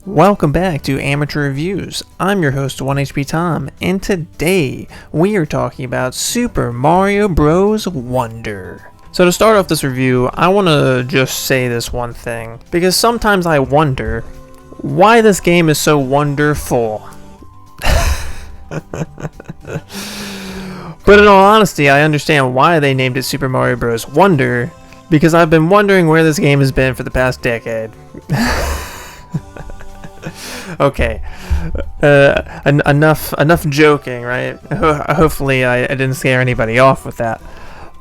Welcome back to Amateur Reviews. I'm your host 1HP Tom, and today we are talking about Super Mario Bros. Wonder. So to start off this review, I want to just say this one thing, because sometimes I wonder why this game is so wonderful. But in all honesty, I understand why they named it Super Mario Bros. Wonder, because I've been wondering where this game has been for the past decade. Okay, enough joking, right? Hopefully I didn't scare anybody off with that.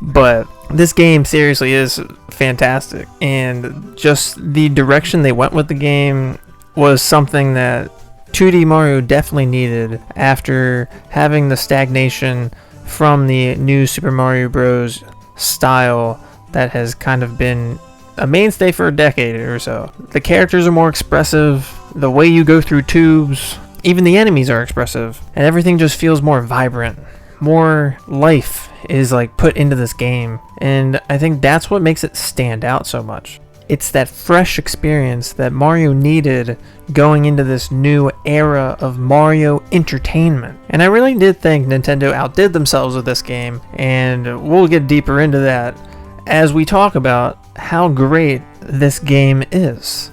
But this game seriously is fantastic, and just the direction they went with the game was something that 2D Mario definitely needed after having the stagnation from the new Super Mario Bros. Style that has kind of been a mainstay for a decade or so. The characters are more expressive, the way you go through tubes, even the enemies are expressive, and everything just feels more vibrant. More life is like put into this game, and I think that's what makes it stand out so much. It's that fresh experience that Mario needed going into this new era of Mario entertainment. And I really did think Nintendo outdid themselves with this game, and we'll get deeper into that as we talk about how great this game is.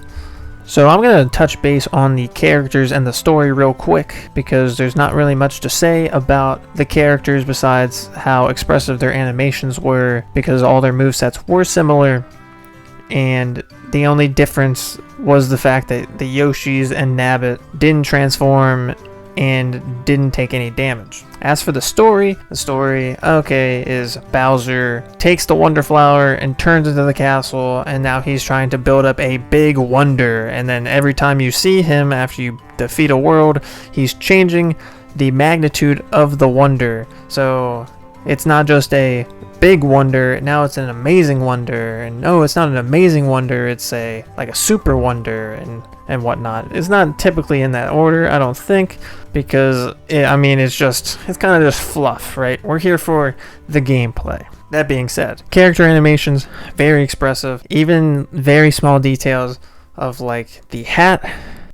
So I'm going to touch base on the characters and the story real quick, because there's not really much to say about the characters besides how expressive their animations were, because all their movesets were similar, and the only difference was the fact that the Yoshis and Nabbit didn't transform and didn't take any damage. As for the story, is Bowser takes the Wonder Flower and turns into the castle, and now he's trying to build up a big wonder, and then every time you see him after you defeat a world, he's changing the magnitude of the wonder. So it's not just a big wonder, now it's an amazing wonder, and no, it's not an amazing wonder, it's a super wonder and whatnot. It's not typically in that order, I don't think, because it's kind of just fluff, right? We're here for the gameplay. That being said, character animations, very expressive, even very small details of like the hat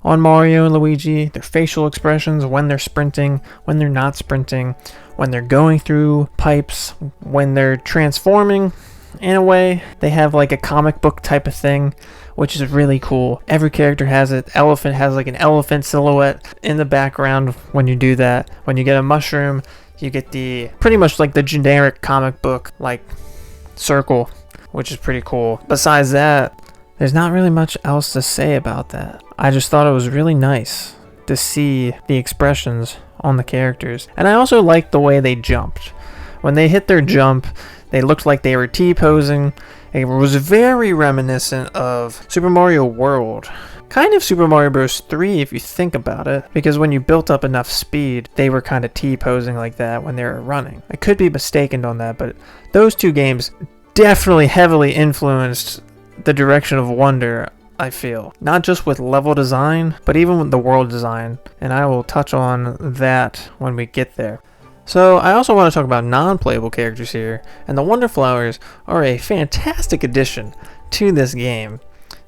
on Mario and Luigi, their facial expressions when they're sprinting, when they're not sprinting, when they're going through pipes, when they're transforming. In a way, they have like a comic book type of thing, which is really cool. Every character has it. Elephant has like an elephant silhouette in the background when you do that. When you get a mushroom, you get the pretty much like the generic comic book like circle, which is pretty cool. Besides that, there's not really much else to say about that. I just thought it was really nice to see the expressions on the characters. And I also liked the way they jumped. When they hit their jump, they looked like they were T-posing. It was very reminiscent of Super Mario World. Kind of Super Mario Bros. 3 if you think about it, because when you built up enough speed, they were kind of T-posing like that when they were running. I could be mistaken on that, but those two games definitely heavily influenced the direction of Wonder, I feel. Not just with level design, but even with the world design, and I will touch on that when we get there. So I also want to talk about non-playable characters here, and the Wonder Flowers are a fantastic addition to this game.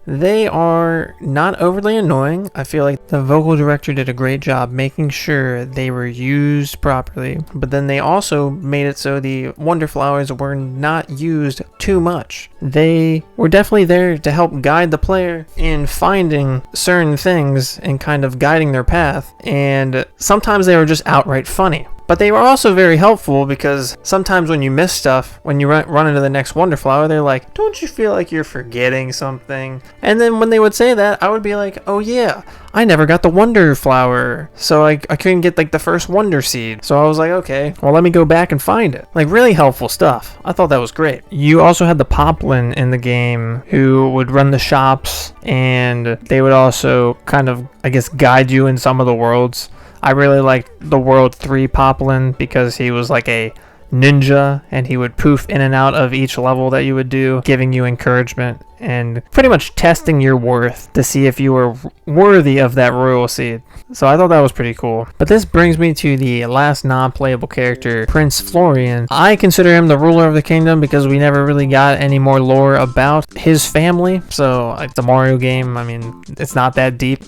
They are not overly annoying. I feel like the vocal director did a great job making sure they were used properly, but then they also made it so the Wonder Flowers were not used too much. They were definitely there to help guide the player in finding certain things and kind of guiding their path, and sometimes they were just outright funny. But they were also very helpful, because sometimes when you miss stuff, when you run into the next Wonder Flower, they're like, don't you feel like you're forgetting something? And then when they would say that, I would be like, oh yeah, I never got the Wonder Flower, so I couldn't get like the first Wonder Seed. So I was like, okay, well let me go back and find it. Like, really helpful stuff. I thought that was great. You also had the Poplin in the game who would run the shops, and they would also kind of, I guess, guide you in some of the worlds. I really liked the World 3 Poplin because he was like a ninja, and he would poof in and out of each level that you would do, giving you encouragement and pretty much testing your worth to see if you were worthy of that royal seed. So I thought that was pretty cool. But this brings me to the last non-playable character, Prince Florian. I consider him the ruler of the kingdom because we never really got any more lore about his family. So like the Mario game, I mean, it's not that deep.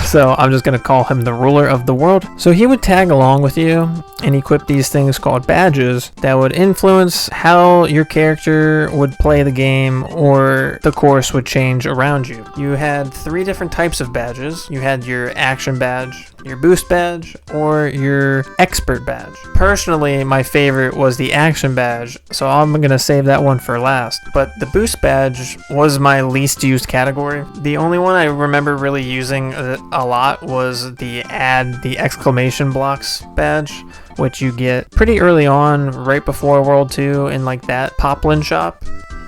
So I'm just going to call him the ruler of the world. So he would tag along with you and equip these things called badges that would influence how your character would play the game or the course would change around you. You had 3 different types of badges. You had your action badge, your boost badge, or your expert badge. Personally, my favorite was the action badge, so I'm gonna save that one for last. But the boost badge was my least used category. The only one I remember really using a lot was the add the exclamation blocks badge, which you get pretty early on, right before World 2 in like that Poplin shop.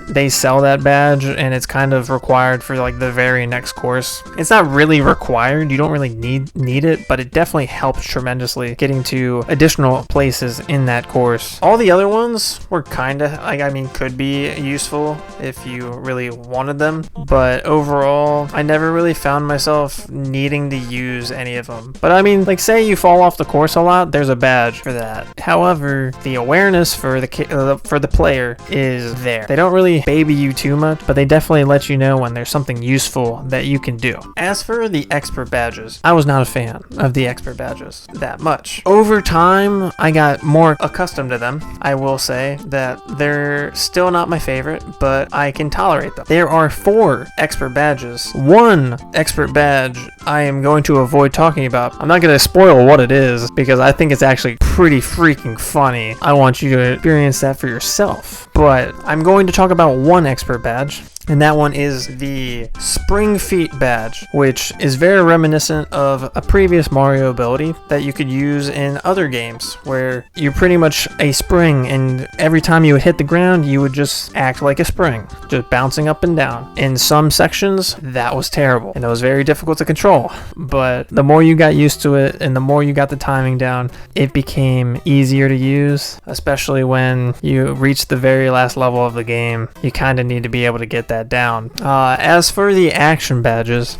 They sell that badge and it's kind of required for like the very next course. It's not really required, you don't really need it, but it definitely helps tremendously getting to additional places in that course. All the other ones were kind of like, I mean, could be useful if you really wanted them, but overall I never really found myself needing to use any of them. But I mean, like say you fall off the course a lot, there's a badge for that. However, the awareness for the player is there. They don't really baby you too much, but they definitely let you know when there's something useful that you can do. As for the expert badges, I was not a fan of the expert badges that much. Over time, I got more accustomed to them. I will say that they're still not my favorite, but I can tolerate them. There are 4 expert badges. One expert badge I am going to avoid talking about. I'm not going to spoil what it is because I think it's actually pretty freaking funny. I want you to experience that for yourself. But I'm going to talk about one expert badge, and that one is the Spring Feet badge, which is very reminiscent of a previous Mario ability that you could use in other games, where you're pretty much a spring, and every time you would hit the ground, you would just act like a spring, just bouncing up and down. In some sections, that was terrible, and it was very difficult to control, but the more you got used to it, and the more you got the timing down, it became easier to use, especially when you reach the very last level of the game. You kind of need to be able to get that down. As for the action badges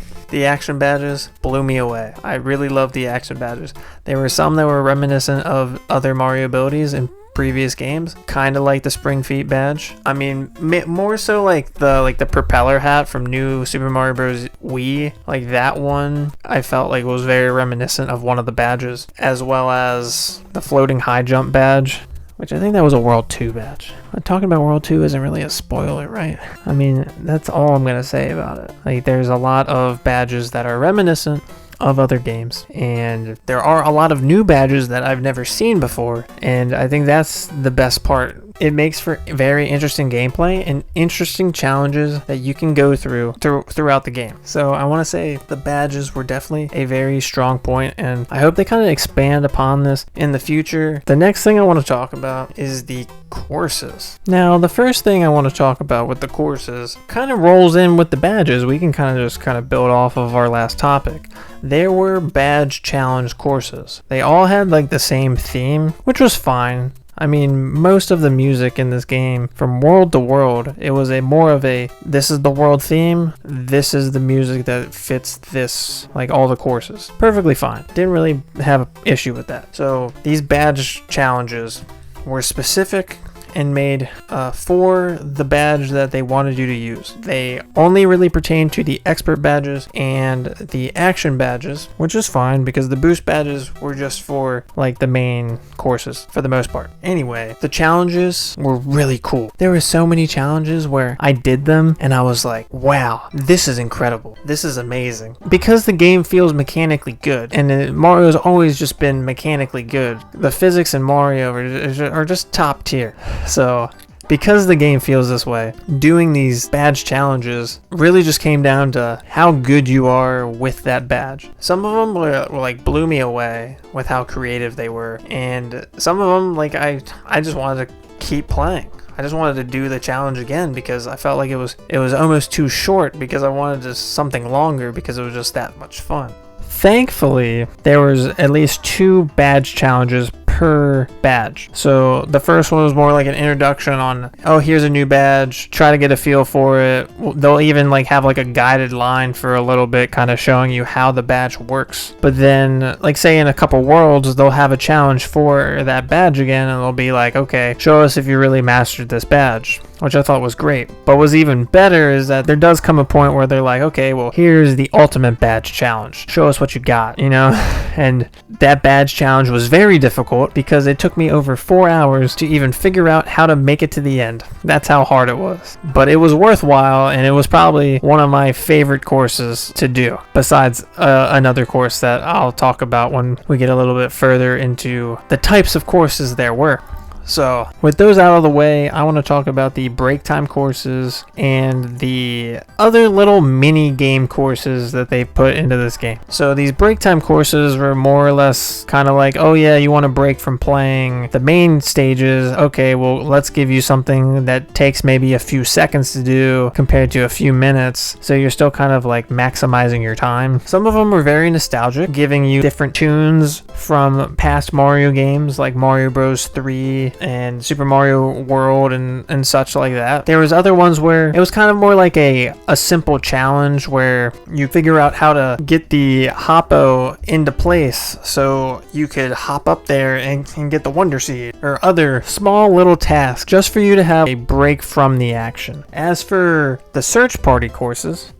blew me away. I really loved the action badges. There were some that were reminiscent of other Mario abilities in previous games, kind of like the Spring Feet badge. I mean, more so like the propeller hat from New Super Mario Bros. Wii. Like that one, I felt like was very reminiscent of one of the badges, as well as the floating high jump badge, which I think that was a World 2 badge. But talking about World 2 isn't really a spoiler, right? I mean, that's all I'm going to say about it. Like, there's a lot of badges that are reminiscent of other games, and there are a lot of new badges that I've never seen before, and I think that's the best part. It makes for very interesting gameplay and interesting challenges that you can go throughout the game. So I want to say the badges were definitely a very strong point, and I hope they kind of expand upon this in the future. The next thing I want to talk about is the courses. Now, the first thing I want to talk about with the courses kind of rolls in with the badges. We can kind of build off of our last topic. There were badge challenge courses. They all had like the same theme, which was fine. I mean, most of the music in this game, from world to world, it was more of a, this is the world theme, this is the music that fits this, like all the courses. Perfectly fine. Didn't really have an issue with that. So these badge challenges were specific and made for the badge that they wanted you to use. They only really pertain to the expert badges and the action badges, which is fine because the boost badges were just for like the main courses for the most part. Anyway, the challenges were really cool. There were so many challenges where I did them and I was like, wow, this is incredible. This is amazing. Because the game feels mechanically good, and Mario's always just been mechanically good. The physics in Mario are just top tier. So because the game feels this way, doing these badge challenges really just came down to how good you are with that badge. Some of them were like blew me away with how creative they were, and some of them like I just wanted to keep playing. I just wanted to do the challenge again because I felt like it was almost too short, because I wanted just something longer because it was just that much fun. Thankfully, there was at least 2 badge challenges per badge. So the first one was more like an introduction on, oh, here's a new badge, try to get a feel for it. They'll even like have like a guided line for a little bit, kind of showing you how the badge works. But then, like say in a couple worlds, they'll have a challenge for that badge again, and they'll be like, okay, show us if you really mastered this badge, which I thought was great. But what's even better is that there does come a point where they're like, okay, well, here's the ultimate badge challenge. Show us what you got, you know? And that badge challenge was very difficult because it took me over 4 hours to even figure out how to make it to the end. That's how hard it was. But it was worthwhile, and it was probably one of my favorite courses to do, besides another course that I'll talk about when we get a little bit further into the types of courses there were. So with those out of the way, I want to talk about the break time courses and the other little mini game courses that they put into this game. So these break time courses were more or less kind of like, oh yeah, you want to break from playing the main stages. Okay, well, let's give you something that takes maybe a few seconds to do compared to a few minutes. So you're still kind of like maximizing your time. Some of them were very nostalgic, giving you different tunes from past Mario games like Mario Bros. 3 and Super Mario World and such like that. There was other ones where it was kind of more like a simple challenge where you figure out how to get the Hoppo into place so you could hop up there and get the Wonder Seed, or other small little tasks just for you to have a break from the action. As for the search party courses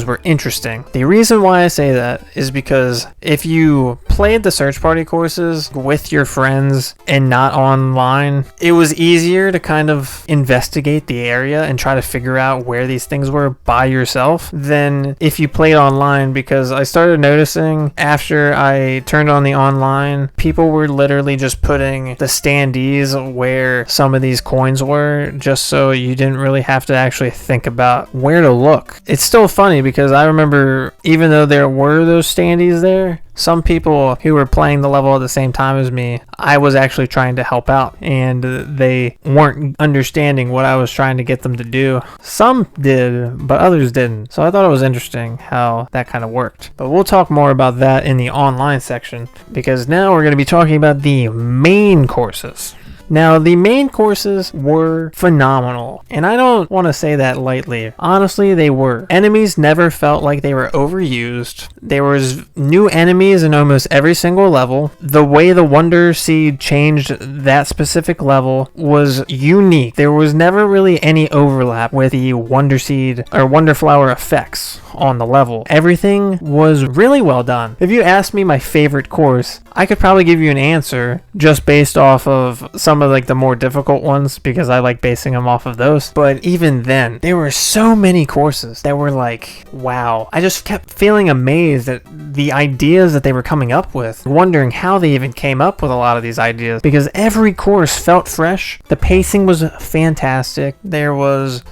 were interesting. The reason why I say that is because if you played the search party courses with your friends and not online, it was easier to kind of investigate the area and try to figure out where these things were by yourself than if you played online, because I started noticing after I turned on the online, people were literally just putting the standees where some of these coins were, just so you didn't really have to actually think about where to look. It's still funny because I remember, even though there were those standees there, some people who were playing the level at the same time as me, I was actually trying to help out, and they weren't understanding what I was trying to get them to do. Some did, but others didn't. So I thought it was interesting how that kind of worked. But we'll talk more about that in the online section, because now we're going to be talking about the main courses. Now, the main courses were phenomenal, and I don't want to say that lightly. Honestly, they were. Enemies never felt like they were overused. There was new enemies in almost every single level. The way the Wonder Seed changed that specific level was unique. There was never really any overlap with the Wonder Seed or Wonder Flower effects on the level. Everything was really well done. If you asked me my favorite course, I could probably give you an answer just based off of some of like the more difficult ones, because I like basing them off of those. But even then, there were so many courses that were like, wow. I just kept feeling amazed at the ideas that they were coming up with, wondering how they even came up with a lot of these ideas, because every course felt fresh. The pacing was fantastic. There was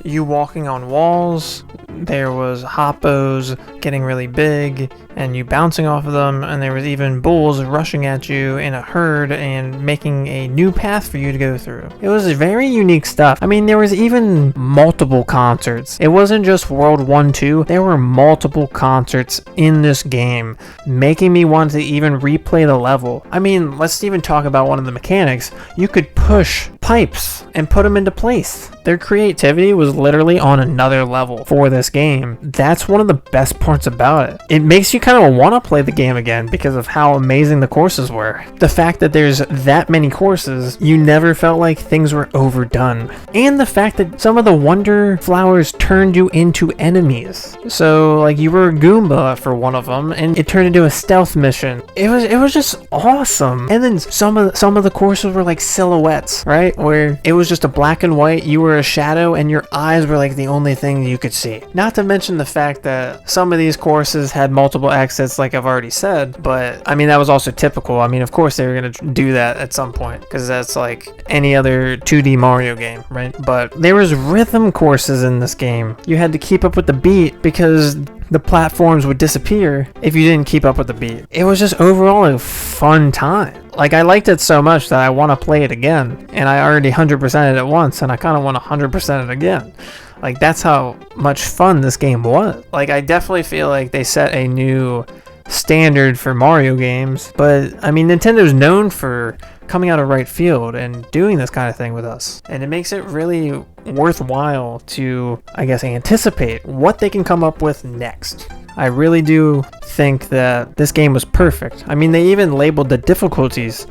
you walking on walls, there was hoppos getting really big and you bouncing off of them, and there was even bulls rushing at you in a herd and making a new path for you to go through. It was very unique stuff. I mean, there was even multiple concerts. It wasn't just World 1, 2. There were multiple concerts in this game, making me want to even replay the level. I mean, let's even talk about one of the mechanics. You could push pipes and put them into place. Their creativity was literally on another level for this game. That's one of the best parts about it. It makes you kind of want to play the game again because of how amazing the courses were. The fact that there's that many courses, you never felt like things were overdone. And the fact that some of the Wonder Flowers turned you into enemies. So like you were a Goomba for one of them and it turned into a stealth mission. It was just awesome. And then some of the courses were like silhouettes, right? Where it was just a black and white, you were a shadow and your eyes were like the only thing you could see. Not to mention the fact that some of these courses had multiple exits, like I've already said, but I mean that was also typical. I mean, of course they were going to do that at some point because that's like any other 2D Mario game, right? But there was rhythm courses in this game. You had to keep up with the beat because the platforms would disappear if you didn't keep up with the beat. It was just overall a fun time. Like, I liked it so much that I want to play it again, and I already 100%ed it once, and I kind of want to 100% it again. Like, that's how much fun this game was. Like, I definitely feel like they set a new standard for Mario games, but I mean, Nintendo's known for coming out of right field and doing this kind of thing with us. And it makes it really worthwhile to, I guess, anticipate what they can come up with next. I really do think that this game was perfect. I mean, they even labeled the difficulties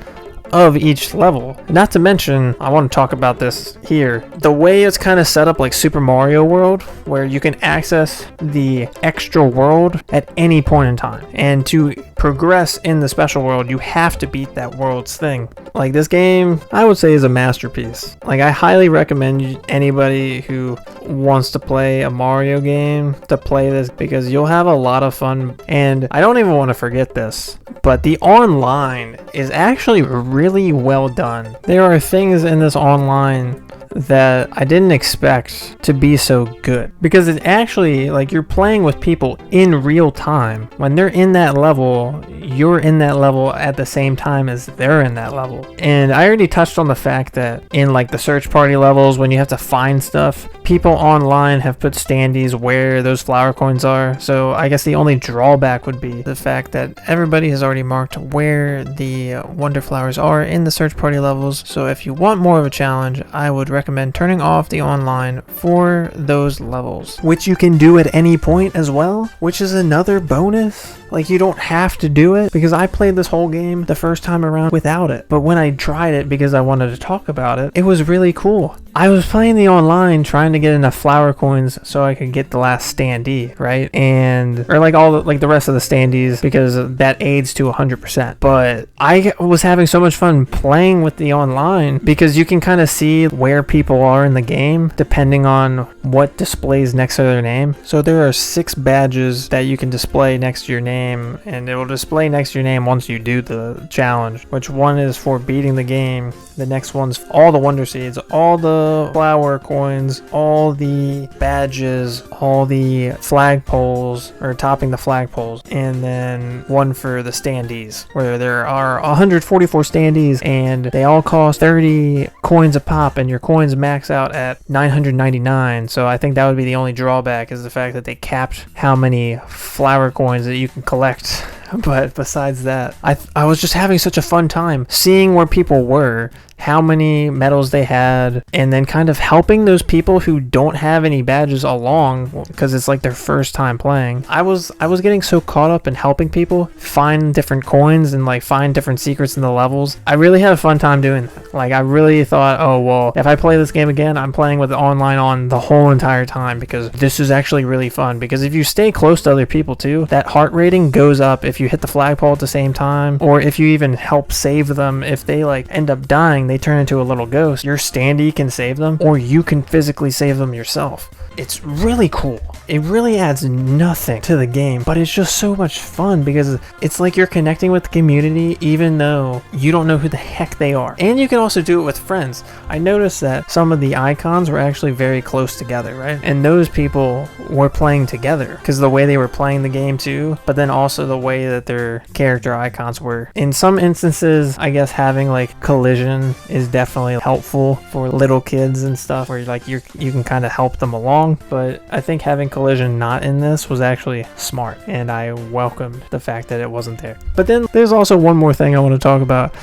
of each level. Not to mention, I want to talk about this here, the way it's kind of set up like Super Mario World, where you can access the extra world at any point in time, and to progress in the special world you have to beat that world's thing. Like, this game, I would say, is a masterpiece. Like, I highly recommend anybody who wants to play a Mario game to play this, because you'll have a lot of fun. And I don't even want to forget this, but the online is actually really well done. There are things in this online that I didn't expect to be so good, because it's actually like you're playing with people in real time. When they're in that level, you're in that level at the same time as they're in that level. And I already touched on the fact that in like the search party levels, when you have to find stuff, people online have put standees where those flower coins are. So I guess the only drawback would be the fact that everybody has already marked where the wonder flowers are in the search party levels. So if you want more of a challenge, I would recommend turning off the online for those levels, which you can do at any point as well, which is another bonus. Like, you don't have to do it, because I played this whole game the first time around without it. But when I tried it because I wanted to talk about it, it was really cool. I was playing the online trying to get enough flower coins so I could get the last standee, right? And, or like all the, like the rest of the standees, because that aids to 100%. But I was having so much fun playing with the online, because you can kind of see where people are in the game depending on what displays next to their name. So there are 6 badges that you can display next to your name, and it will display next to your name once you do the challenge, which one is for beating the game. The next one's all the wonder seeds, all the flower coins, all the badges, all the flagpoles, or topping the flagpoles, and then one for the standees, where there are 144 standees and they all cost 30 coins a pop, and your coins max out at 999. So I think that would be the only drawback, is the fact that they capped how many flower coins that you can collect. But besides that, I was just having such a fun time seeing where people were, how many medals they had, and then kind of helping those people who don't have any badges along, because it's like their first time playing. I was getting so caught up in helping people find different coins and like find different secrets in the levels. I really had a fun time doing that. Like, I really thought, oh well, if I play this game again, I'm playing with the online on the whole entire time, because this is actually really fun. Because if you stay close to other people too, that heart rating goes up if you hit the flagpole at the same time, or if you even help save them. If they like end up dying, they turn into a little ghost, your standee can save them, or you can physically save them yourself. It's really cool. It really adds nothing to the game, but it's just so much fun, because it's like you're connecting with the community even though you don't know who the heck they are. And you can also do it with friends. I noticed that some of the icons were actually very close together, right? And those people were playing together because the way they were playing the game too, but then also the way that their character icons were. In some instances, I guess having like collision is definitely helpful for little kids and stuff, where like you can kind of help them along. But I think having collision not in this was actually smart, and I welcomed the fact that it wasn't there. But then there's also one more thing I want to talk about,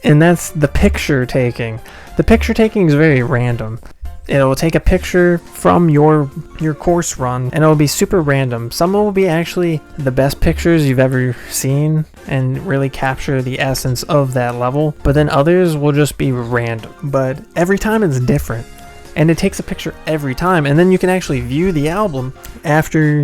and that's the picture taking. The picture taking is very random. It'll take a picture from your course run, and it'll be super random. Some will be actually the best pictures you've ever seen and really capture the essence of that level, but then others will just be random. But every time it's different, and it takes a picture every time, and then you can actually view the album after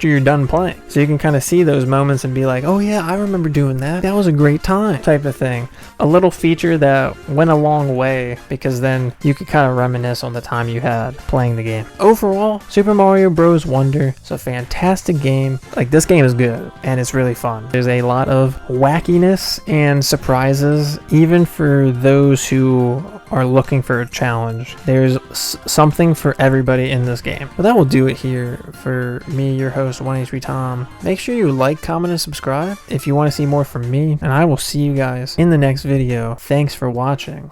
you're done playing, so you can kind of see those moments and be like, oh yeah, I remember doing that was a great time, type of thing. A little feature that went a long way, because then you could kind of reminisce on the time you had playing the game. Overall, Super Mario Bros. Wonder is a fantastic game. Like, this game is good and it's really fun. There's a lot of wackiness and surprises, even for those who are looking for a challenge. There's something for everybody in this game. But that will do it here for me, your host, 1HP Tom. Make sure you like, comment, and subscribe if you want to see more from me, and I will see you guys in the next video. Thanks for watching.